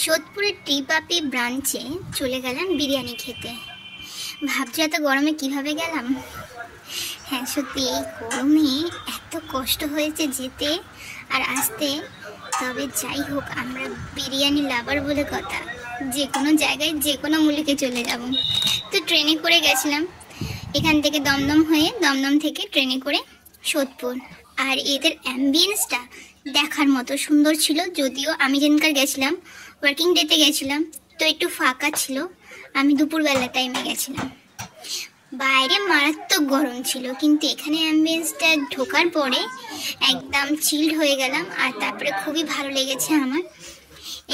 সোদপুরের টি পাপি ব্রাঞ্চে চলে গেলাম বিরিয়ানি খেতে। ভাবছি এত গরমে কিভাবে গেলাম। হ্যাঁ সত্যি এই গরমে এত কষ্ট হয়েছে যেতে আর আসতে। তবে যাই হোক, আমরা বিরিয়ানি লাভার বলে কথা, যে কোনো জায়গায় যে কোনো মূল্যে চলে যাব। তো ট্রেনে করে গেছিলাম এখান থেকে দমদম হয়ে, দমদম থেকে ট্রেনে করে সোদপুর। আর এদের অ্যাম্বিয়েন্সটা দেখার মতো সুন্দর ছিল। যদিও আমি যেদিনকার গেছিলাম ওয়ার্কিং ডেতে গেছিলাম, তো একটু ফাঁকা ছিল। আমি দুপুরবেলা টাইমে গেছিলাম। বাইরে মারাত্মক গরম ছিল, কিন্তু এখানে অ্যাম্বিয়েন্সটা ঢোকার পরে একদম চিল্ড হয়ে গেলাম। আর তারপরে খুবই ভালো লেগেছে আমার।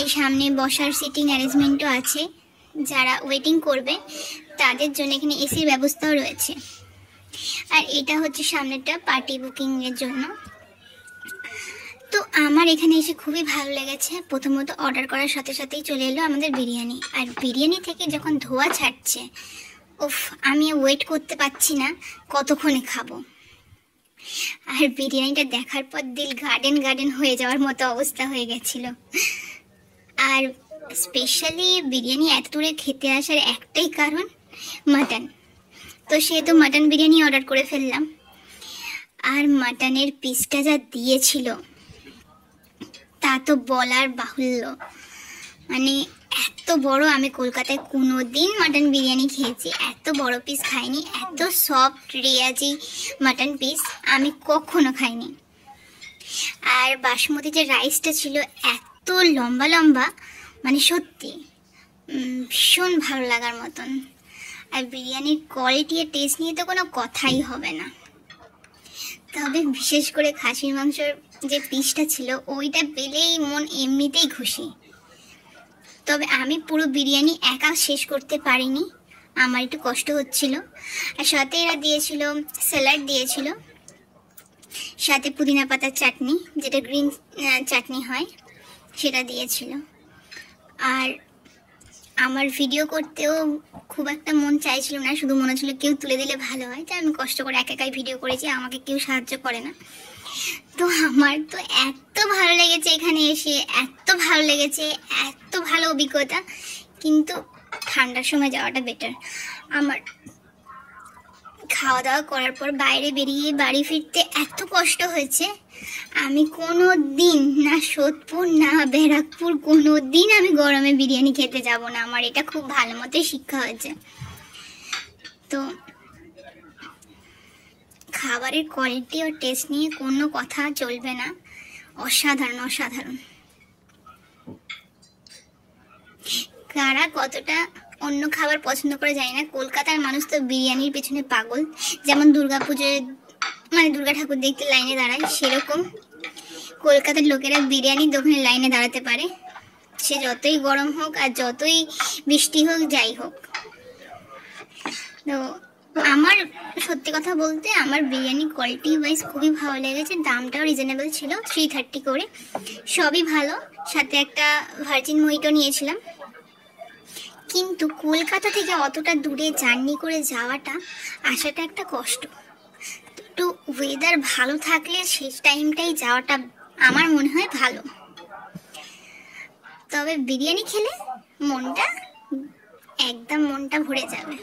এই সামনে বসার সিটিং অ্যারেঞ্জমেন্টও আছে, যারা ওয়েটিং করবে তাদের জন্য এখানে এসির ব্যবস্থাও রয়েছে। আর এটা হচ্ছে সামনেটা পার্টি বুকিংয়ের জন্য। তো আমার এখানে এসে খুবই ভালো লেগেছে। প্রথমত অর্ডার করার সাথে সাথেই চলে এলো আমাদের বিরিয়ানি। আর বিরিয়ানি থেকে যখন ধোয়া ছাড়ছে, উফ, আমি ওয়েট করতে পারছি না কতক্ষণে খাবো। আর বিরিয়ানিটা দেখার পর দিল গার্ডেন গার্ডেন হয়ে যাওয়ার মতো অবস্থা হয়ে গেছিল। আর স্পেশালি বিরিয়ানি এত দূরে খেতে আসার একটাই কারণ, মাটন। তো সেহেতু মাটন বিরিয়ানি অর্ডার করে ফেললাম। আর মাটনের পিসটা যা দিয়েছিল তা তো বলার বাহুল্য। মানে এত বড়, আমি কলকাতায় কোনো দিন মাটন বিরিয়ানি খেয়েছি, এত বড় পিস খাইনি। এত সফট রেয়াজি মাটন পিস আমি কখনো খাইনি। আর বাসমতি যে রাইসটা ছিল এত লম্বা লম্বা, মানে সত্যি ভীষণ ভালো লাগার মতন। আর বিরিয়ানির কোয়ালিটি আর টেস্ট নিয়ে তো কোনো কথাই হবে না। তবে বিশেষ করে খাসির মাংসর যে পিসটা ছিল ওইটা পেলেই মন এমনিতেই খুশি। তবে আমি পুরো বিরিয়ানি একা শেষ করতে পারিনি, আমার একটু কষ্ট হচ্ছিল। আর সাথে এরা দিয়েছিল স্যালাড, দিয়েছিল সাথে পুদিনা পাতার চাটনি, যেটা গ্রিন চাটনি হয়, সেটা দিয়েছিল। আর আমার ভিডিও করতেও খুব একটা মন চাইছিল না, শুধু মনে হচ্ছিল কেউ তুলে দিলে ভালো হয়। তাই আমি কষ্ট করে একাই ভিডিও করেছি, আমাকে কেউ সাহায্য করে না। তো আমার তো এত ভালো লেগেছে এখানে এসে, এত ভালো লেগেছে, এত ভালো অভিজ্ঞতা। কিন্তু ঠান্ডার সময় যাওয়াটা বেটার। আমার খাওয়া দাওয়া করার পর বাইরে বেরিয়ে বাড়ি ফিরতে এত কষ্ট হয়েছে। আমি কোনো দিন না সোদপুর না ব্যারাকপুর কোনো দিন আমি গরমে বিরিয়ানি খেতে যাব না। আমার এটা খুব ভালো মতোই শিক্ষা হয়েছে। তো খাবারের কোয়ালিটি ও টেস্ট নিয়ে কোনো কথা চলবে না, অসাধারণ অসাধারণ। কারা কতটা অন্য খাবার পছন্দ করে যায় না, কলকাতার মানুষ তো বিরিয়ানির পেছনে পাগল। যেমন দুর্গাপুজোয় মানে দুর্গা ঠাকুর দেখতে লাইনে দাঁড়ায়, সেরকম কলকাতার লোকেরা বিরিয়ানির দোকানে লাইনে দাঁড়াতে পারে, সে যতই গরম হোক আর যতই বৃষ্টি হোক, যাই হোক। তো আমার সত্যি কথা বলতে আমার বিরিয়ানি কোয়ালিটি ওয়াইজ খুবই ভালো লেগেছে। দামটাও রিজনেবল ছিল, 330 করে, সবই ভালো। সাথে একটা ভার্জিন মহিটো নিয়েছিলাম। কিন্তু কলকাতা থেকে অতটা দূরে জার্নি করে যাওয়াটা আসাটা একটা কষ্ট। একটু ওয়েদার ভালো থাকলে সেই টাইমটাই যাওয়াটা আমার মনে হয় ভালো। তবে বিরিয়ানি খেলে মনটা একদম ভরে যাবে।